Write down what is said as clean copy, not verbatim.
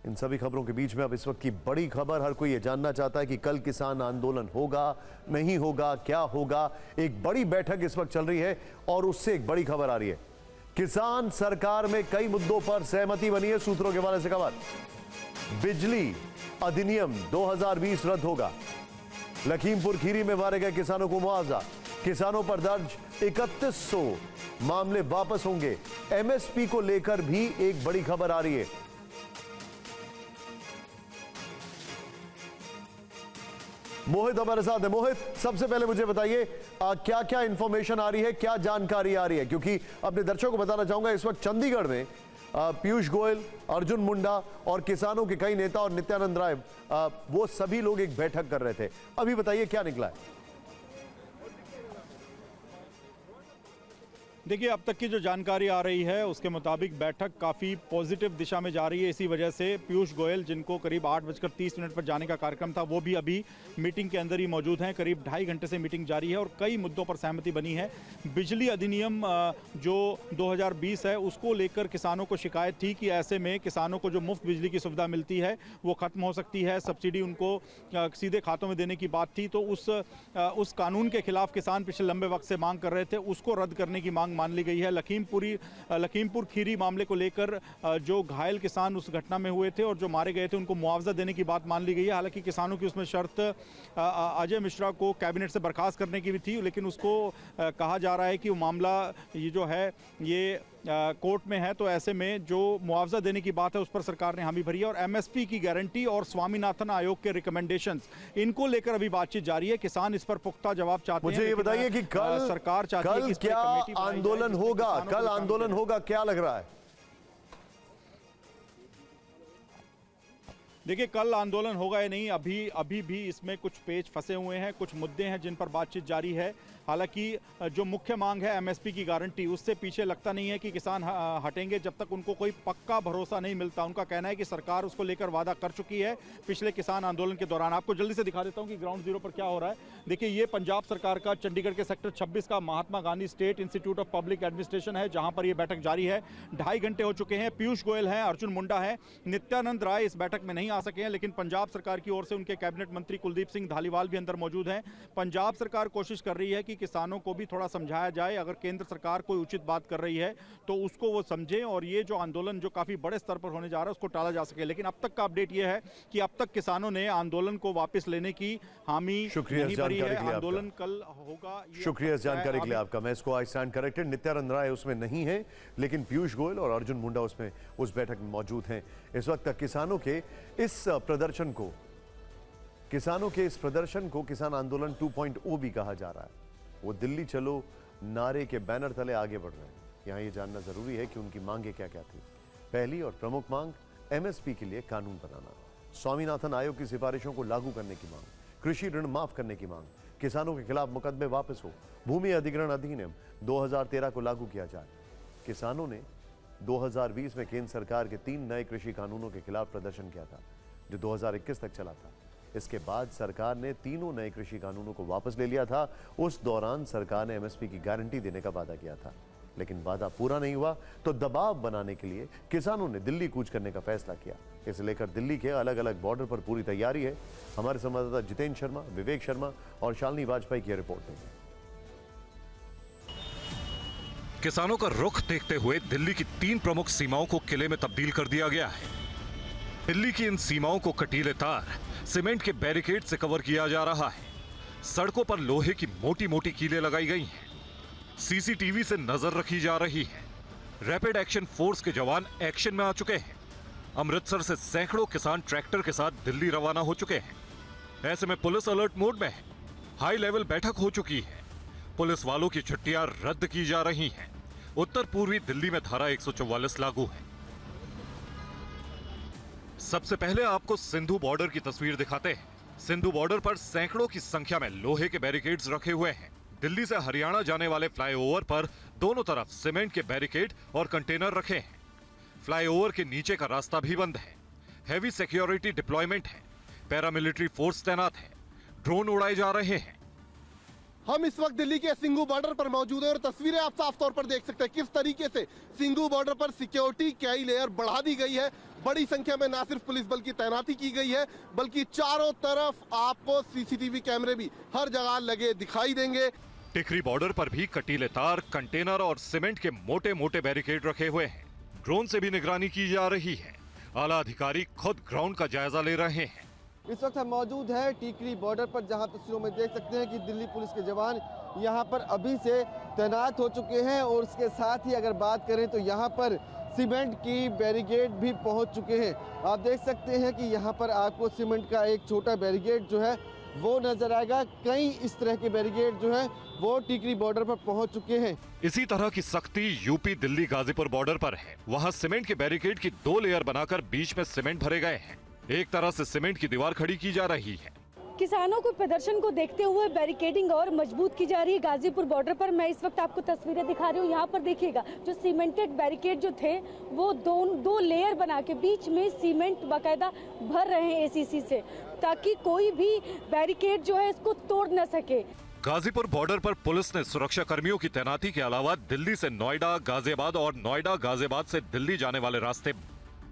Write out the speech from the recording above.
इन सभी खबरों के बीच में अब इस वक्त की बड़ी खबर, हर कोई ये जानना चाहता है कि कल किसान आंदोलन होगा, नहीं होगा, क्या होगा। एक बड़ी बैठक इस वक्त चल रही है और उससे एक बड़ी खबर आ रही है। किसान सरकार में कई मुद्दों पर सहमति बनी है। सूत्रों के हवाले से खबर, बिजली अधिनियम 2020 रद्द होगा, लखीमपुर खीरी में मारे गए किसानों को मुआवजा, किसानों पर दर्ज 3100 मामले वापस होंगे, एमएसपी को लेकर भी एक बड़ी खबर आ रही है। मोहित हमारे साथ है। मोहित, सबसे पहले मुझे बताइए क्या क्या इंफॉर्मेशन आ रही है, क्या जानकारी आ रही है, क्योंकि अपने दर्शकों को बताना चाहूंगा इस वक्त चंडीगढ़ में पीयूष गोयल, अर्जुन मुंडा और किसानों के कई नेता और नित्यानंद राय, वो सभी लोग एक बैठक कर रहे थे। अभी बताइए क्या निकला है। देखिए, अब तक की जो जानकारी आ रही है उसके मुताबिक बैठक काफ़ी पॉजिटिव दिशा में जा रही है। इसी वजह से पीयूष गोयल, जिनको करीब 8:30 पर जाने का कार्यक्रम था, वो भी अभी मीटिंग के अंदर ही मौजूद हैं। करीब 2.5 घंटे से मीटिंग जारी है और कई मुद्दों पर सहमति बनी है। बिजली अधिनियम जो 2020 है उसको लेकर किसानों को शिकायत थी कि ऐसे में किसानों को जो मुफ्त बिजली की सुविधा मिलती है वो ख़त्म हो सकती है, सब्सिडी उनको सीधे खातों में देने की बात थी। तो उस कानून के खिलाफ किसान पिछले लंबे वक्त से मांग कर रहे थे, उसको रद्द करने की मांग मान ली गई है। लखीमपुर खीरी मामले को लेकर जो घायल किसान उस घटना में हुए थे और जो मारे गए थे उनको मुआवजा देने की बात मान ली गई है। हालांकि किसानों की उसमें शर्त अजय मिश्रा को कैबिनेट से बर्खास्त करने की भी थी, लेकिन उसको कहा जा रहा है कि वो मामला ये जो है ये कोर्ट में है। तो ऐसे में जो मुआवजा देने की बात है उस पर सरकार ने हामी भरी है और एमएसपी की गारंटी और स्वामीनाथन आयोग के रिकमेंडेशंस, इनको लेकर अभी बातचीत जारी है। किसान इस पर पुख्ता जवाब चाहते हैं। मुझे ये बताइए कि कल सरकार चाहती है कि क्या आंदोलन होगा, कल आंदोलन होगा, क्या लग रहा है? देखिए, कल आंदोलन होगा या नहीं, अभी भी इसमें कुछ पेच फंसे हुए हैं, कुछ मुद्दे हैं जिन पर बातचीत जारी है। हालांकि जो मुख्य मांग है एमएसपी की गारंटी, उससे पीछे लगता नहीं है कि किसान हटेंगे जब तक उनको कोई पक्का भरोसा नहीं मिलता। उनका कहना है कि सरकार उसको लेकर वादा कर चुकी है पिछले किसान आंदोलन के दौरान। आपको जल्दी से दिखा देता हूं कि ग्राउंड जीरो पर क्या हो रहा है। देखिए, ये पंजाब सरकार का चंडीगढ़ के सेक्टर 26 का Mahatma Gandhi state institute of public administration है, जहां पर यह बैठक जारी है। 2.5 घंटे हो चुके हैं। पीयूष गोयल हैं, अर्जुन मुंडा है, नित्यानंद राय इस बैठक में नहीं आ सके हैं, लेकिन पंजाब सरकार की ओर से उनके कैबिनेट मंत्री कुलदीप सिंह धालीवाल भी अंदर मौजूद हैं। पंजाब सरकार कोशिश कर रही है कि किसानों को भी थोड़ा समझाया जाए। अगर केंद्र सरकार कोई उचित बात कर रही है तो उसको वो समझें और ये जो आंदोलन जो काफी बड़े स्तर पर होने जा रहा है उसको टाला जा सके। लेकिन अब तक का अपडेट ये है कि अब तक किसानों ने आंदोलन को वापस लेने की हामी नहीं भरी है। आंदोलन कल होगा। शुक्रिया जानकारी के लिए आपका। मैं इसको I stand corrected. Nityanand Rai उसमें नहीं है, लेकिन पीयूष गोयल और अर्जुन मुंडा उसमें उस बैठक में मौजूद हैं। इस वक्त तक किसानों के इस प्रदर्शन को किसान आंदोलन 2.0 भी कहा जा रहा है। वो दिल्ली चलो नारे के बैनर तले आगे बढ़ रहे हैं। यहां ये जानना जरूरी है कि उनकी मांगे क्या क्या थी। पहली और प्रमुख मांग एमएसपी के लिए कानून बनाना, स्वामीनाथन आयोग की सिफारिशों को लागू करने की मांग, कृषि ऋण माफ करने की मांग, किसानों के खिलाफ मुकदमे वापस हो, भूमि अधिग्रहण अधिनियम 2013 को लागू किया जाए। किसानों ने 2020 में केंद्र सरकार के 3 नए कृषि कानूनों के खिलाफ प्रदर्शन किया था, जो 2021 तक चला था। इसके बाद सरकार ने तीनों नए कृषि कानूनों को वापस ले लिया था। उस दौरान सरकार ने एमएसपी की गारंटी देने का वादा किया था, लेकिन वादा पूरा नहीं हुआ, तो दबाव बनाने के लिए किसानों ने दिल्ली कूच करने का फैसला किया। इसे लेकर दिल्ली के अलग अलग बॉर्डर पर पूरी तैयारी है। हमारे संवाददाता जितेंद्र शर्मा, विवेक शर्मा और शालिनी वाजपेयी की रिपोर्ट देंगे। किसानों का रुख देखते हुए दिल्ली की 3 प्रमुख सीमाओं को किले में तब्दील कर दिया गया है। दिल्ली की इन सीमाओं को कटीले तार, सीमेंट के बैरिकेड से कवर किया जा रहा है। सड़कों पर लोहे की मोटी मोटी कीलें लगाई गई हैं। सीसीटीवी से नजर रखी जा रही है। रैपिड एक्शन फोर्स के जवान एक्शन में आ चुके हैं। अमृतसर से सैकड़ों किसान ट्रैक्टर के साथ दिल्ली रवाना हो चुके हैं। ऐसे में पुलिस अलर्ट मोड में है। हाई लेवल बैठक हो चुकी है। पुलिस वालों की छुट्टियां रद्द की जा रही हैं। उत्तर पूर्वी दिल्ली में धारा 144 लागू है। सबसे पहले आपको सिंधु बॉर्डर की तस्वीर दिखाते हैं। सिंधु बॉर्डर पर सैकड़ों की संख्या में लोहे के बैरिकेड्स रखे हुए हैं। दिल्ली से हरियाणा जाने वाले फ्लाईओवर पर दोनों तरफ सीमेंट के बैरिकेड और कंटेनर रखे हैं। फ्लाईओवर के नीचे का रास्ता भी बंद है। हेवी सिक्योरिटी डिप्लॉयमेंट है। पैरामिलिट्री फोर्स तैनात है। ड्रोन उड़ाए जा रहे हैं। हम इस वक्त दिल्ली के सिंघू बॉर्डर पर मौजूद हैं और तस्वीरें आप साफ तौर पर देख सकते हैं किस तरीके से सिंघू बॉर्डर पर सिक्योरिटी की लेयर बढ़ा दी गई है। बड़ी संख्या में ना सिर्फ पुलिस बल की तैनाती की गई है, बल्कि चारों तरफ आपको सीसीटीवी कैमरे भी हर जगह लगे दिखाई देंगे। टिकरी बॉर्डर पर भी कटीले तार, कंटेनर और सीमेंट के मोटे मोटे बैरिकेड रखे हुए हैं। ड्रोन से भी निगरानी की जा रही है। आला अधिकारी खुद ग्राउंड का जायजा ले रहे हैं। इस वक्त हम मौजूद हैं टिकरी बॉर्डर पर, जहां तस्वीरों में देख सकते हैं कि दिल्ली पुलिस के जवान यहां पर अभी से तैनात हो चुके हैं। और उसके साथ ही अगर बात करें तो यहां पर सीमेंट की बैरिकेड भी पहुंच चुके हैं। आप देख सकते हैं कि यहां पर आपको सीमेंट का एक छोटा बैरिकेड जो है वो नजर आएगा। कई इस तरह के बैरिकेड जो है वो टिकरी बॉर्डर पर पहुंच चुके हैं। इसी तरह की सख्ती यूपी दिल्ली गाजीपुर बॉर्डर पर है। वहां सीमेंट के बैरिकेड की 2 लेयर बनाकर बीच में सीमेंट भरे गए हैं। एक तरह से सीमेंट की दीवार खड़ी की जा रही है। किसानों को प्रदर्शन को देखते हुए बैरिकेडिंग और मजबूत की जा रही है गाजीपुर बॉर्डर पर। मैं इस वक्त आपको तस्वीरें दिखा रही हूँ। यहाँ पर देखिएगा, जो सीमेंटेड बैरिकेड जो थे वो दो लेयर बना के बीच में सीमेंट बाकायदा भर रहे हैं एसीसी से, ताकि कोई भी बैरिकेड जो है इसको तोड़ न सके। गाजीपुर बॉर्डर पर पुलिस ने सुरक्षा कर्मियों की तैनाती के अलावा दिल्ली से नोएडा, गाजियाबाद और नोएडा गाजियाबाद से दिल्ली जाने वाले रास्ते